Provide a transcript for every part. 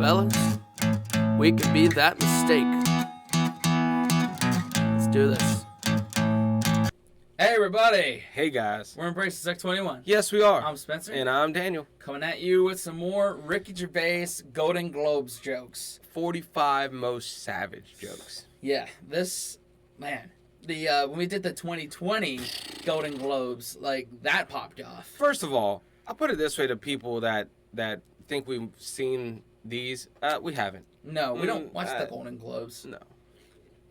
fellas. We can be that mistake. Let's do this. Hey, everybody. Hey, guys. We're Embrace Sec 21. Yes, we are. I'm Spencer. And I'm Daniel. Coming at you with some more Ricky Gervais Golden Globes jokes. 45 most savage jokes. Yeah, this, man, when we did the 2020 Golden Globes, like, that popped off. First of all, I'll put it this way to people that think we've seen these. We haven't. No, we don't watch the Golden Globes.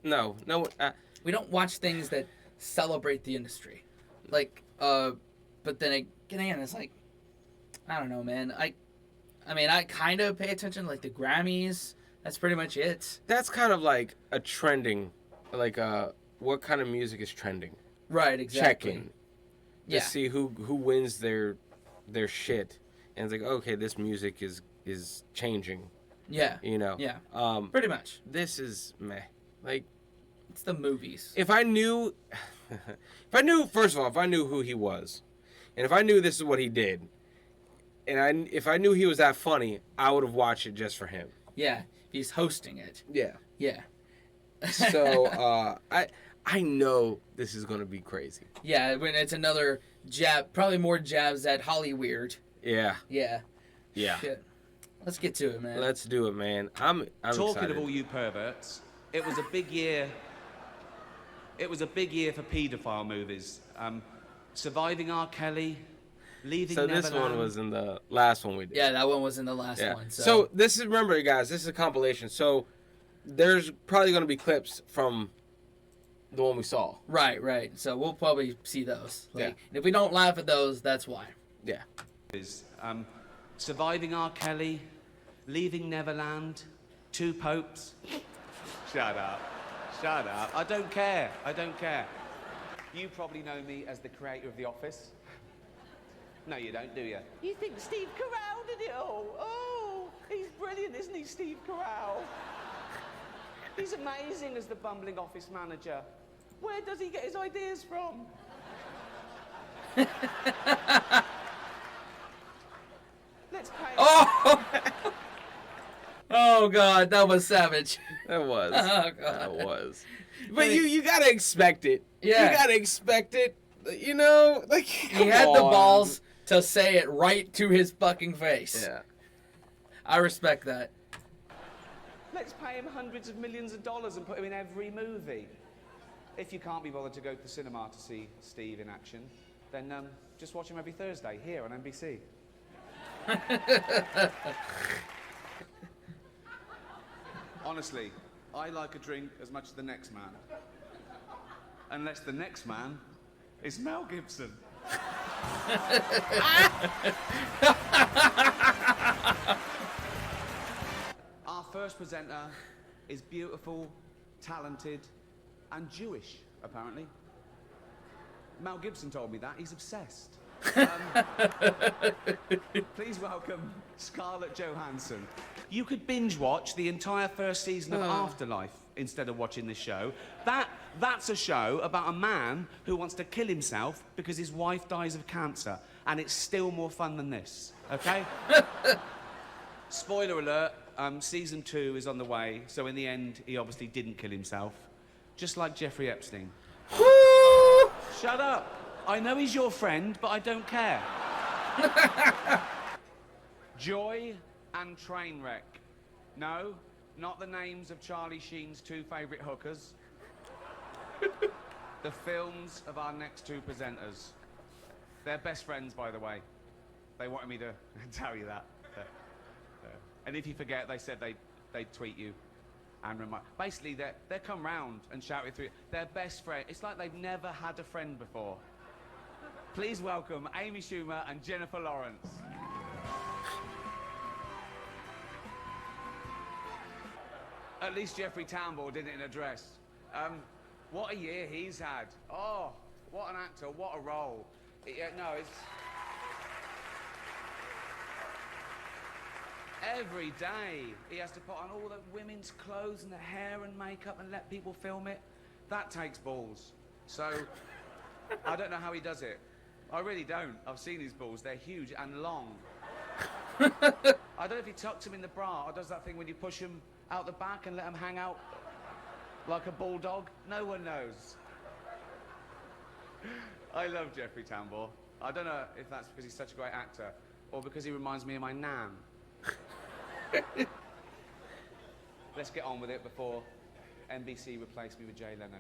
No. We don't watch things that celebrate the industry. Like, but then again, it's like, I don't know, man. I mean, I kind of pay attention, like, the Grammys. That's pretty much it. That's kind of like a trending, like, what kind of music is trending. Right, exactly. Checking. To see who wins their shit. And it's like, okay, this music is changing. Yeah. You know? Yeah. Pretty much. This is meh. Like, it's the movies. If I knew, first of all, if I knew who he was, and if I knew this is what he did, and if I knew he was that funny, I would have watched it just for him. Yeah. He's hosting it. Yeah. Yeah. So, I know this is going to be crazy. Yeah, when it's another jab, probably more jabs at Hollyweird. Yeah. Yeah. Yeah. Shit. Let's get to it, man. Let's do it, man. I'm Talking excited. of all you perverts, it was a big year. It was a big year for paedophile movies. Surviving R. Kelly, Leaving Neverland. So this one was in the last one we did. Yeah, that one was in the last one. So this is, remember, guys, this is a compilation. So there's probably going to be clips from the one we saw. Right. So we'll probably see those. Like, Yeah. and if we don't laugh at those, that's why. Yeah. Surviving R. Kelly, Leaving Neverland, Two Popes. Shut up. I don't care. You probably know me as the creator of The Office. No, you don't, do you? You think Steve Carell did it all? Oh, he's brilliant, isn't he, Steve Carell? He's amazing as the bumbling office manager. Where does he get his ideas from? Let's pay. Oh! Oh, God, that was savage. That was. Oh, God. That was. But you gotta expect it. Yeah. You gotta expect it. You know, like, He had the balls to say it right to his fucking face. Yeah. I respect that. Let's pay him hundreds of millions of dollars and put him in every movie. If you can't be bothered to go to the cinema to see Steve in action, then just watch him every Thursday here on NBC. Honestly, I like a drink as much as the next man. Unless the next man is Mel Gibson. Our first presenter is beautiful, talented, and Jewish, apparently. Mel Gibson told me that. He's obsessed. Please welcome Scarlett Johansson. You could binge watch the entire first season of Afterlife instead of watching this show. That's a show about a man who wants to kill himself because his wife dies of cancer, and it's still more fun than this, okay? Spoiler alert, season 2 is on the way, so in the end, he obviously didn't kill himself, just like Jeffrey Epstein. Shut up. I know he's your friend, but I don't care. Joy and Trainwreck. No, not the names of Charlie Sheen's 2 favourite hookers. The films of our next 2 presenters. They're best friends, by the way. They wanted me to tell you that. And if you forget, they said they'd tweet you and remind. Basically, they come round and shout it through. They're best friends. It's like they've never had a friend before. Please welcome Amy Schumer and Jennifer Lawrence. At least Jeffrey Tambor did it in a dress. What a year he's had. Oh, what an actor, what a role. It's... Every day he has to put on all the women's clothes and the hair and makeup and let people film it. That takes balls. So, I don't know how he does it. I really don't. I've seen his balls. They're huge and long. I don't know if he tucks him in the bra or does that thing when you push him out the back and let him hang out like a bulldog. No one knows. I love Jeffrey Tambor. I don't know if that's because he's such a great actor or because he reminds me of my nan. Let's get on with it before NBC replace me with Jay Leno.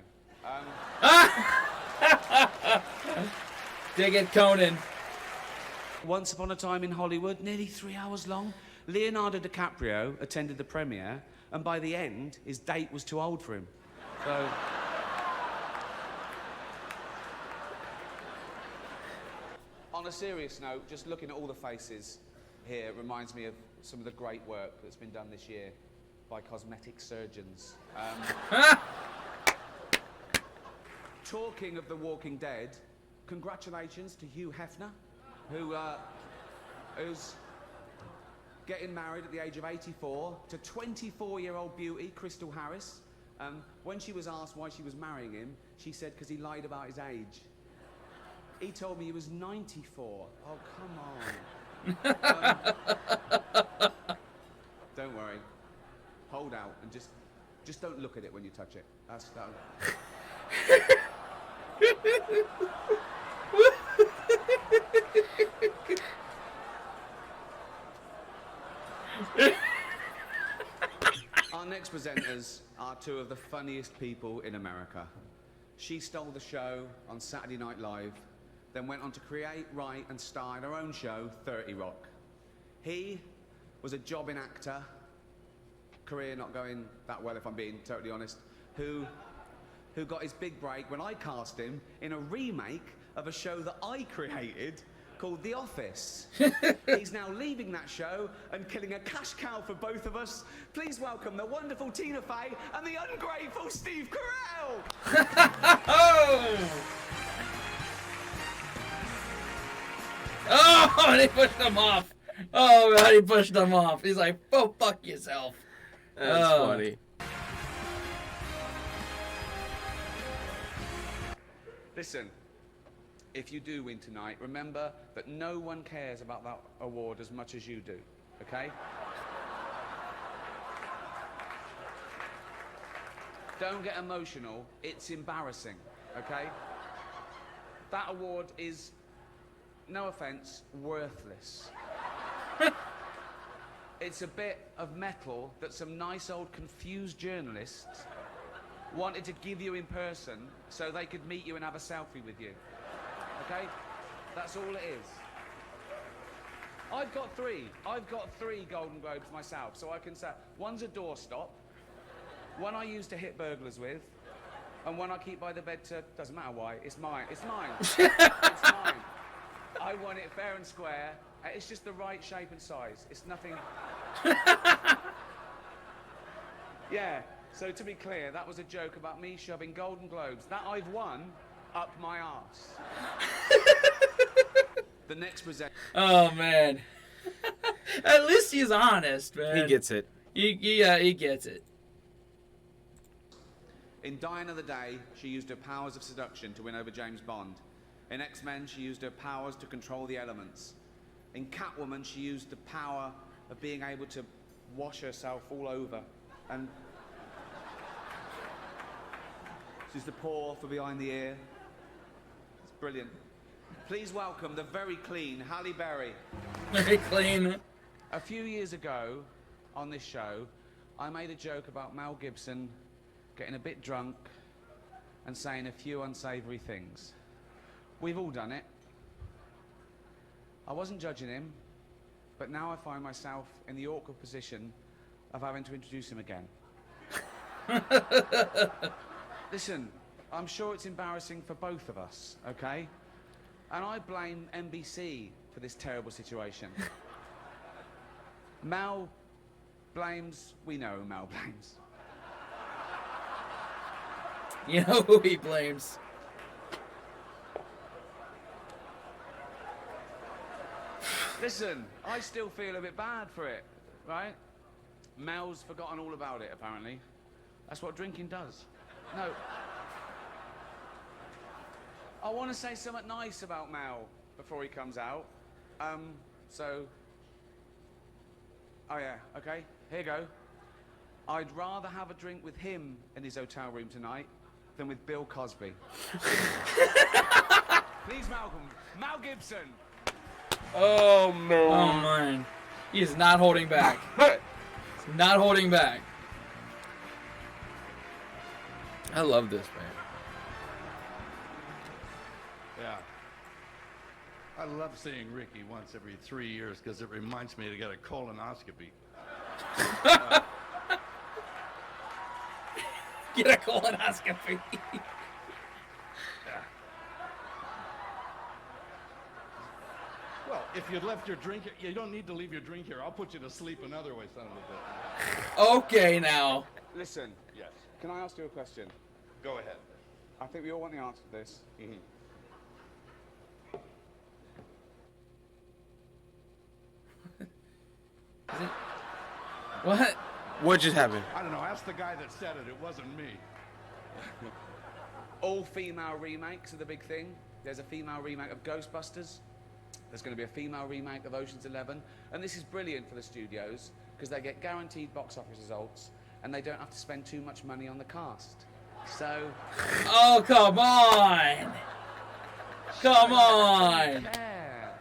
Dig it, Conan. Once upon a time in Hollywood, nearly 3 hours long, Leonardo DiCaprio attended the premiere, and by the end, his date was too old for him. So... On a serious note, just looking at all the faces here reminds me of some of the great work that's been done this year by cosmetic surgeons. Talking of The Walking Dead, congratulations to Hugh Hefner, who's getting married at the age of 84 to 24-year-old beauty Crystal Harris. When she was asked why she was marrying him, she said because he lied about his age. He told me he was 94. Oh, come on. Don't worry. Hold out and just don't look at it when you touch it. That's that. Our next presenters are two of the funniest people in America. She stole the show on Saturday Night Live, then went on to create, write and star in her own show, 30 Rock. He was a jobbing actor, career not going that well if I'm being totally honest, who got his big break when I cast him in a remake of a show that I created called The Office. He's now leaving that show and killing a cash cow for both of us. Please welcome the wonderful Tina Fey and the ungrateful Steve Carell! Oh, and he pushed him off. Oh, man, he pushed him off. He's like, oh, fuck yourself. That's funny. Listen, if you do win tonight, remember that no one cares about that award as much as you do, okay? Don't get emotional. It's embarrassing, okay? That award is, no offense, worthless. It's a bit of metal that some nice old confused journalists wanted to give you in person so they could meet you and have a selfie with you. Okay? That's all it is. I've got three Golden Globes myself, so I can say one's a doorstop, one I use to hit burglars with, and one I keep by the bed to, doesn't matter why, it's mine. It's mine. It's mine. I want it fair and square. It's just the right shape and size. It's nothing... Yeah, so to be clear, that was a joke about me shoving Golden Globes that I've won up my arse. The next presenter... Oh, man. At least he's honest, man. He gets it. He gets it. In Die Another Day, she used her powers of seduction to win over James Bond. In X-Men, she used her powers to control the elements. In Catwoman, she used the power of being able to wash herself all over. And she's the paw for behind the ear. It's brilliant. Please welcome the very clean Halle Berry. Very clean. A few years ago, on this show, I made a joke about Mel Gibson getting a bit drunk and saying a few unsavoury things. We've all done it. I wasn't judging him, but now I find myself in the awkward position of having to introduce him again. Listen, I'm sure it's embarrassing for both of us, okay? And I blame NBC for this terrible situation. Mel blames... We know who Mel blames. You know who he blames. Listen, I still feel a bit bad for it, right? Mel's forgotten all about it, apparently. That's what drinking does. No. I want to say something nice about Mel before he comes out. So... Oh, yeah, okay. Here you go. I'd rather have a drink with him in his hotel room tonight than with Bill Cosby. Please, Malcolm. Mal Gibson. Oh, no. Oh, man. He is not holding back. He's not holding back. I love this, man. Yeah. I love seeing Ricky once every 3 years because it reminds me to get a colonoscopy. Get a colonoscopy. Well, if you left your drink here, you don't need to leave your drink here. I'll put you to sleep another way, son of a bitch. Okay, now. Listen. Yes. Can I ask you a question? Go ahead. I think we all want the answer to this. Mm-hmm. Is it? What? What just happened? I don't know. Ask the guy that said it. It wasn't me. All female remakes are the big thing. There's a female remake of Ghostbusters. There's going to be a female remake of Ocean's 11. And this is brilliant for the studios because they get guaranteed box office results and they don't have to spend too much money on the cast. So... Oh, come on! Come on! Yeah.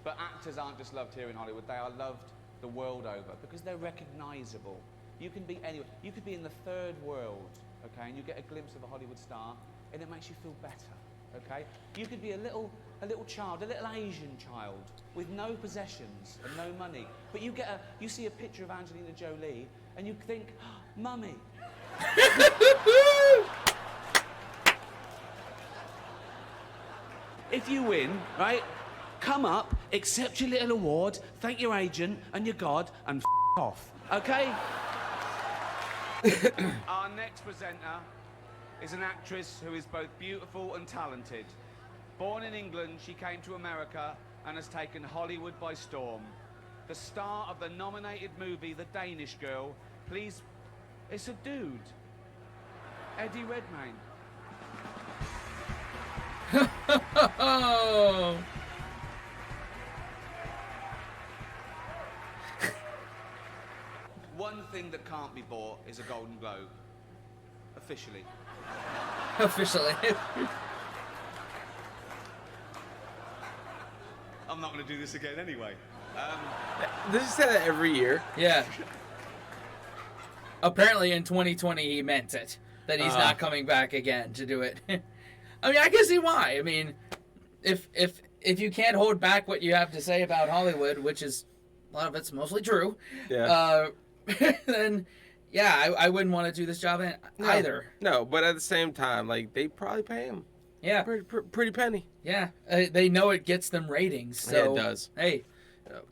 But actors aren't just loved here in Hollywood. They are loved the world over because they're recognisable. You can be anywhere. You could be in the third world, okay, and you get a glimpse of a Hollywood star, and it makes you feel better, okay? You could be a little child, a little Asian child with no possessions and no money, but you see a picture of Angelina Jolie, and you think, oh, Mummy. If you win, right, come up, accept your little award, thank your agent and your God, and off, okay? Our next presenter is an actress who is both beautiful and talented. Born in England, she came to America and has taken Hollywood by storm. The star of the nominated movie The Danish Girl, please, it's a dude, Eddie Redmayne. Oh! One thing that can't be bought is a Golden Globe. Officially. Officially. I'm not going to do this again anyway. Does he say that every year? Yeah. Apparently in 2020 he meant it. That he's not coming back again to do it. I mean, I can see why. I mean, if you can't hold back what you have to say about Hollywood, which is a lot of it's mostly true, Yeah. then yeah, I wouldn't want to do this job either. No, but at the same time, like, they probably pay him. Yeah. Pretty penny. Yeah. They know it gets them ratings. So, Yeah, it does. Hey,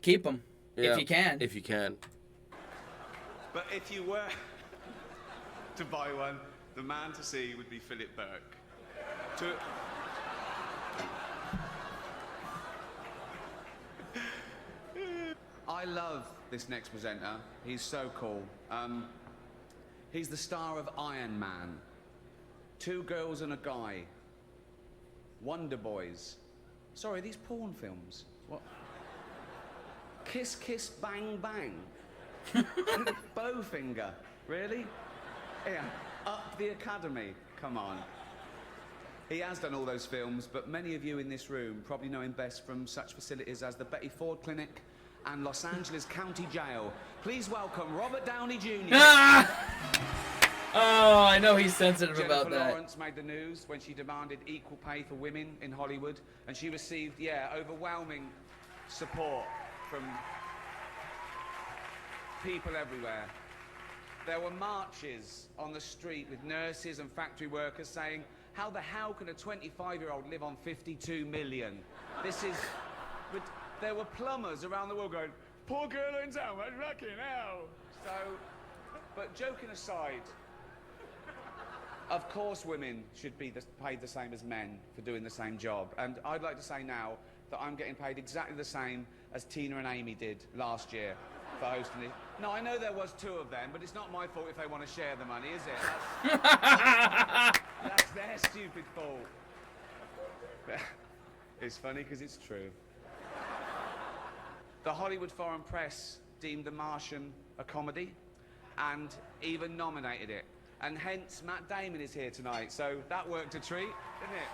keep them if you can. If you can. But if you were to buy one, the man to see would be Philip Burke. I love this next presenter. He's so cool. He's the star of Iron Man. 2 girls and a guy. Wonder Boys. Sorry, these porn films. What? Kiss, kiss, bang, bang. Bowfinger. Really? Yeah. Up the Academy. Come on. He has done all those films, but many of you in this room probably know him best from such facilities as the Betty Ford Clinic and Los Angeles County Jail. Please welcome Robert Downey Jr. Ah! Oh, I know he's sensitive about Jennifer that. Lawrence made the news when she demanded equal pay for women in Hollywood, and she received, overwhelming support from people everywhere. There were marches on the street with nurses and factory workers saying, how the hell can a 25-year-old live on 52 million? This is... But there were plumbers around the world going, poor girl in town, what's lucky now? So, but joking aside, of course women should be paid the same as men for doing the same job. And I'd like to say now that I'm getting paid exactly the same as Tina and Amy did last year for hosting it. No, I know there was 2 of them, but it's not my fault if they want to share the money, is it? That's their stupid fault. It's funny because it's true. The Hollywood Foreign Press deemed The Martian a comedy and even nominated it. And hence, Matt Damon is here tonight, so that worked a treat, didn't it?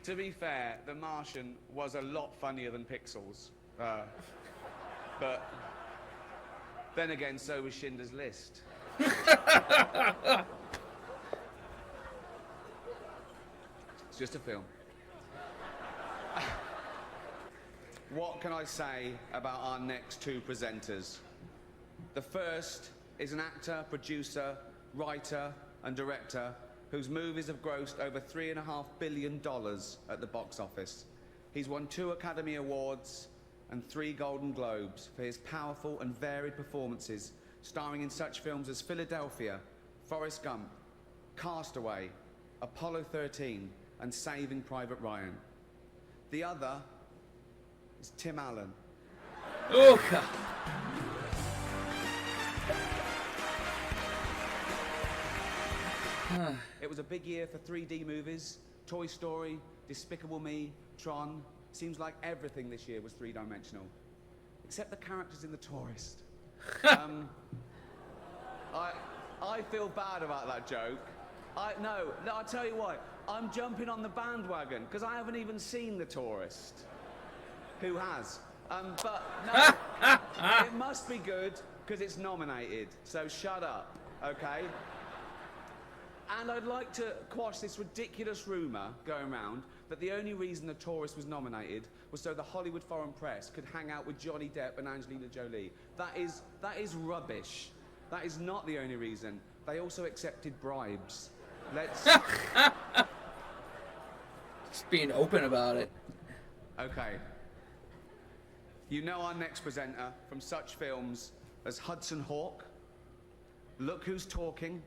To be fair, The Martian was a lot funnier than Pixels. But then again, so was Schindler's List. It's just a film. What can I say about our next two presenters? The first is an actor, producer, writer, and director whose movies have grossed over $3.5 billion at the box office. He's won 2 Academy Awards and 3 Golden Globes for his powerful and varied performances, starring in such films as Philadelphia, Forrest Gump, Castaway, Apollo 13, and Saving Private Ryan. The other is Tim Allen. Oh, God. It was a big year for 3D movies. Toy Story, Despicable Me, Tron. Seems like everything this year was 3-dimensional. Except the characters in The Tourist. I feel bad about that joke. No, I'll tell you why. I'm jumping on the bandwagon, because I haven't even seen The Tourist. Who has? But no, it must be good, because it's nominated. So shut up, okay? And I'd like to quash this ridiculous rumour going around that the only reason The Tourist was nominated was so the Hollywood Foreign Press could hang out with Johnny Depp and Angelina Jolie. That is rubbish. That is not the only reason. They also accepted bribes. Let's... Just being open about it. Okay. You know our next presenter from such films as Hudson Hawk, Look Who's Talking,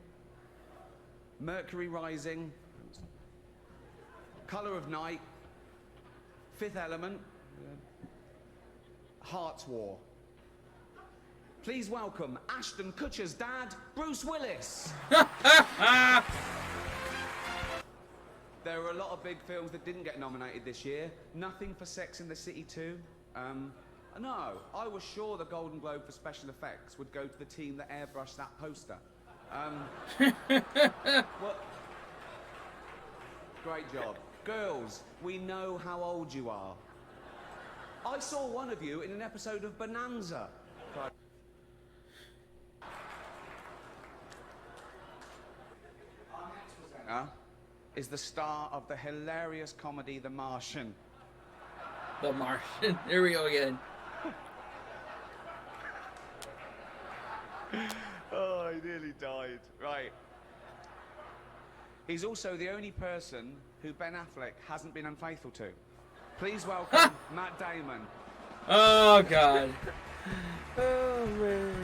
Mercury Rising, Colour of Night, Fifth Element, Heart's War. Please welcome Ashton Kutcher's dad, Bruce Willis. There were a lot of big films that didn't get nominated this year. Nothing for Sex and the City 2. No, I was sure the Golden Globe for special effects would go to the team that airbrushed that poster. Well, great job. Girls, we know how old you are. I saw one of you in an episode of Bonanza. Our next presenter is the star of the hilarious comedy The Martian. The Martian. Here we go again. Oh, he nearly died. Right. He's also the only person who Ben Affleck hasn't been unfaithful to. Please welcome Matt Damon. Oh, God. Oh, man.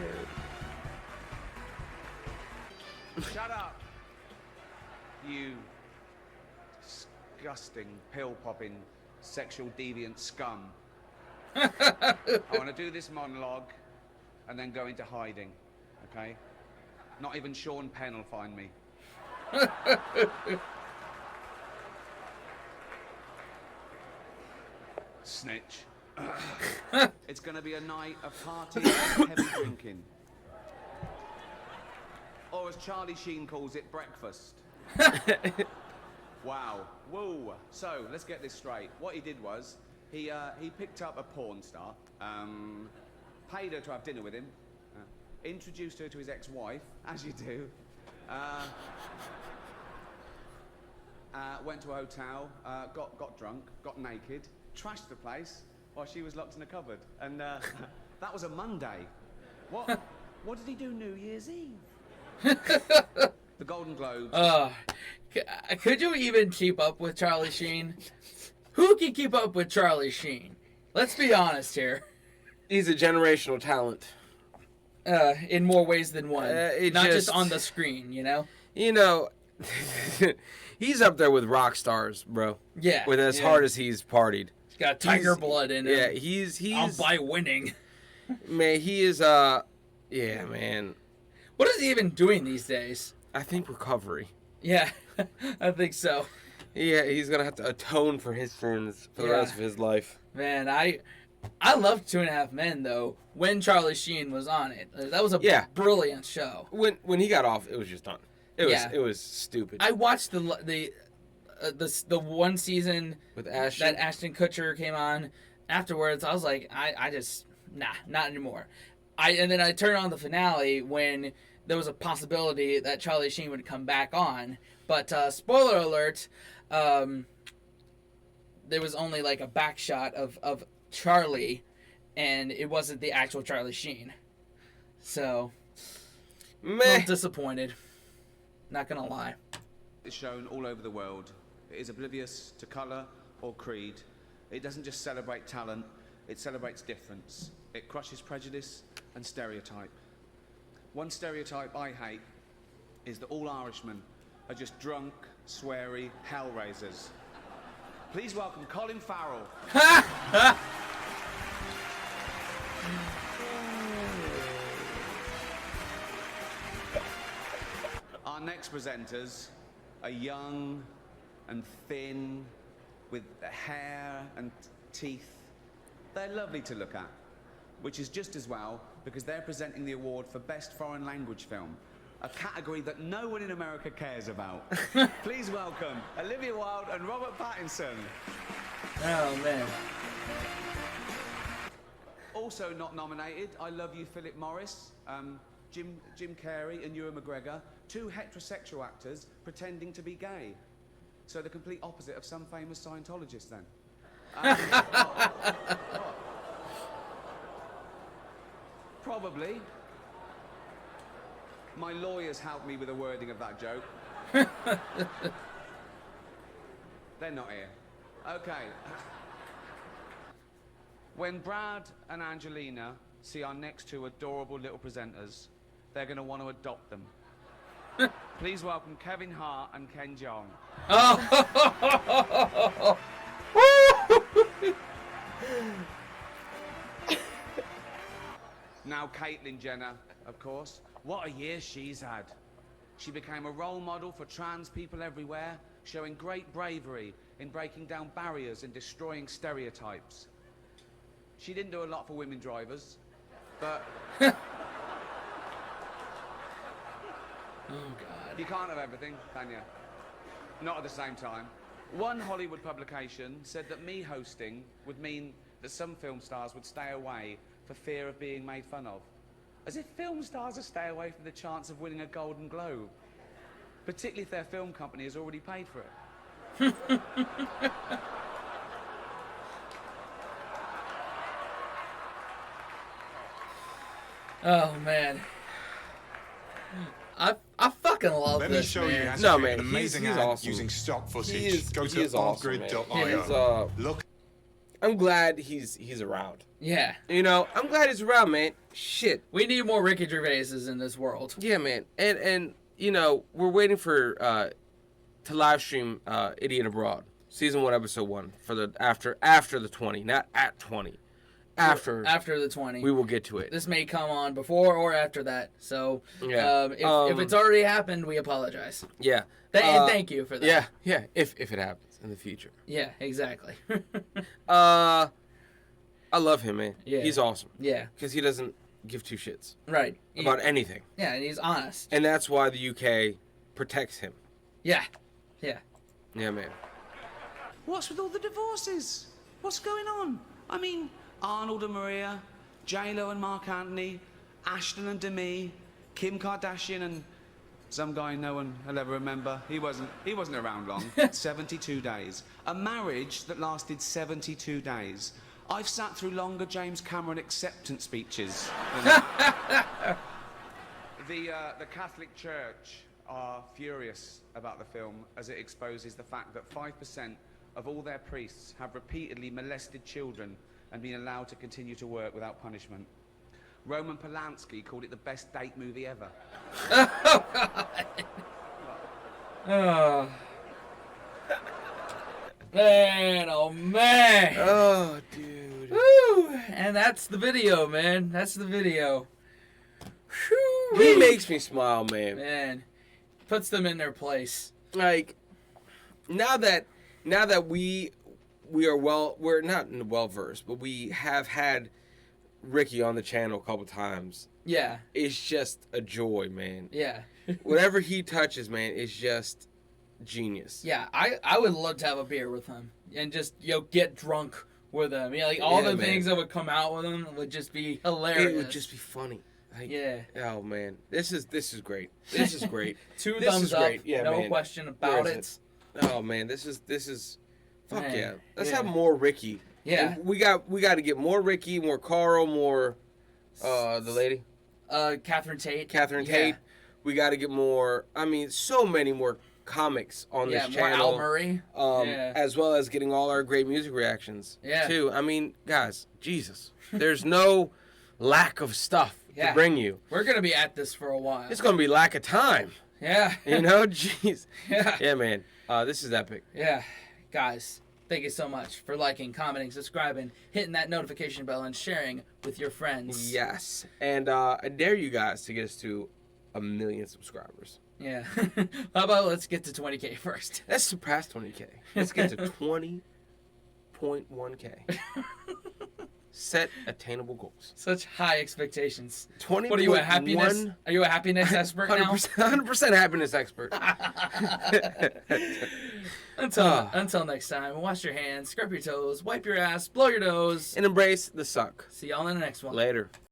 Shut up, you disgusting, pill-popping, sexual deviant scum. I want to do this monologue and then go into hiding, okay? Not even Sean Penn will find me. Snitch. It's going to be a night of partying and heavy drinking. Or as Charlie Sheen calls it, breakfast. Wow. Whoa. So, let's get this straight. What he did was, he picked up a porn star, paid her to have dinner with him, introduced her to his ex-wife, as you do, went to a hotel, got drunk, got naked, trashed the place while she was locked in a cupboard. And that was a Monday. What did he do New Year's Eve? The Golden Globes. Could you even keep up with Charlie Sheen? Who can keep up with Charlie Sheen? Let's be honest here. He's a generational talent. In more ways than one. Not just on the screen, you know? You know, he's up there with rock stars, bro. Yeah. With as hard as he's partied. He's got tiger blood in him. Yeah, he's by winning. Man, he is yeah, man. What is he even doing these days? I think recovery. Yeah, I think so. Yeah, he's gonna have to atone for his sins for the rest of his life. Man, I loved 2.5 Men though when Charlie Sheen was on it. That was a brilliant show. When he got off, it was just done. It was stupid. I watched the one season with Ashton. That Ashton Kutcher came on. Afterwards, I was like, I just not anymore. And then I turned on the finale when there was a possibility that Charlie Sheen would come back on. But spoiler alert, there was only like a back shot of Charlie, and it wasn't the actual Charlie Sheen. So, I'm disappointed. Not gonna lie. It's shown all over the world. It is oblivious to colour or creed. It doesn't just celebrate talent, it celebrates difference. It crushes prejudice and stereotype. One stereotype I hate is that all Irishmen are just drunk, sweary hellraisers. Please welcome Colin Farrell. Our next presenters are young and thin, with hair and teeth. They're lovely to look at, which is just as well because they're presenting the award for Best Foreign Language Film, a category that no one in America cares about. Please welcome Olivia Wilde and Robert Pattinson. Oh, man. Also not nominated, I Love You, Philip Morris, Jim Carrey and Ewan McGregor, two heterosexual actors pretending to be gay. So the complete opposite of some famous Scientologists, then. Probably. My lawyers helped me with the wording of that joke. They're not here. Okay. When Brad and Angelina see our next two adorable little presenters, they're going to want to adopt them. Please welcome Kevin Hart and Ken Jeong. Oh. Now Caitlyn Jenner, of course. What a year she's had. She became a role model for trans people everywhere, showing great bravery in breaking down barriers and destroying stereotypes. She didn't do a lot for women drivers, but... Oh, God. You can't have everything, can you? Not at the same time. One Hollywood publication said that me hosting would mean that some film stars would stay away for fear of being made fun of. As if film stars will stay away from the chance of winning a Golden Globe. Particularly if their film company has already paid for it. Oh, man. I fucking love Let this, me show man. you how to No, create man, an amazing he's ad awesome. using stock footage. He is awesome, man. offgrid.io. Look, I'm glad he's around. Yeah. You know, I'm glad he's around, man. Shit. We need more Ricky Gervaises in this world. Yeah, man. And you know, we're waiting for to live stream Idiot Abroad, season 1, episode 1 for the after the 20, not at 20. After the 20. we will get to it. This may come on before or after that. So Yeah. If it's already happened, we apologize. Yeah. And thank you for that. Yeah. If it happens in the future. Yeah, exactly. I love him, man. Yeah. He's awesome. Yeah. Because he doesn't give two shits Right. about anything. Yeah, and he's honest. And that's why the UK protects him. Yeah. Yeah. Yeah, man. What's with all the divorces? What's going on? I mean, Arnold and Maria, J-Lo and Mark Anthony, Ashton and Demi, Kim Kardashian and some guy no one will ever remember. He wasn't around long. 72 days. A marriage that lasted 72 days. I've sat through longer James Cameron acceptance speeches. The Catholic Church are furious about the film as it exposes the fact that 5% of all their priests have repeatedly molested children and been allowed to continue to work without punishment. Roman Polanski called it the best date movie ever. Oh. Man, oh man. Oh, dude. Woo! And that's the video, man. That's the video. Whew. He makes me smile, man. Man, puts them in their place. Like, now that we are we're not well versed, but we have had Ricky on the channel a couple times. Yeah. It's just a joy, man. Yeah. Whatever he touches, man, is just genius. Yeah, I would love to have a beer with him and just get drunk with him. Yeah, like all the things that would come out with him would just be hilarious. It would just be funny. Like, yeah. Oh man, this is great. This is great. Two this thumbs is up. great. Yeah, no man. question about it. Oh man, this is. Fuck Man, yeah. Let's yeah. have more Ricky. Yeah. And we got to get more Ricky, more Carl, more the lady. Catherine Tate. Catherine Tate. We got to get more. I mean, so many more comics on this more channel. Al Murray. As well as getting all our great music reactions. Yeah. Too. I mean, guys, Jesus, there's no lack of stuff to bring you. We're gonna be at this for a while. It's gonna be lack of time. Yeah. Jeez. Yeah. Yeah, man. This is epic. Yeah, guys. Thank you so much for liking, commenting, subscribing, hitting that notification bell, and sharing with your friends. Yes. And I dare you guys to get us to 1 million subscribers. Yeah. How about let's get to 20K first? Let's surpass 20K. Let's get to 20.1K. Set attainable goals. Such high expectations. 20. What are you, a happiness? Are you a happiness expert now? 100% happiness expert. Until next time, wash your hands, scrub your toes, wipe your ass, blow your nose, And embrace the suck. see y'all in the next one. Later.